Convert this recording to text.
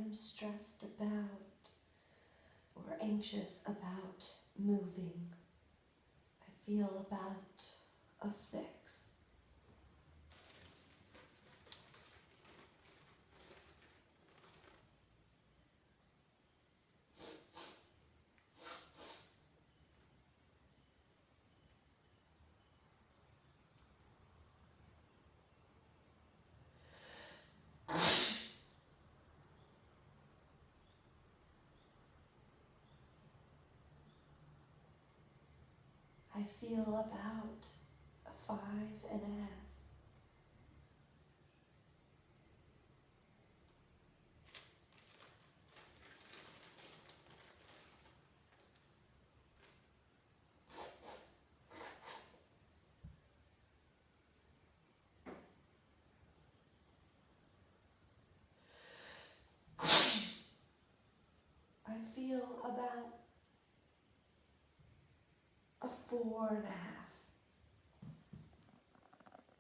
I'm stressed about or anxious about moving. I feel about a 6. I feel about a 5.5. I feel about a 4.5.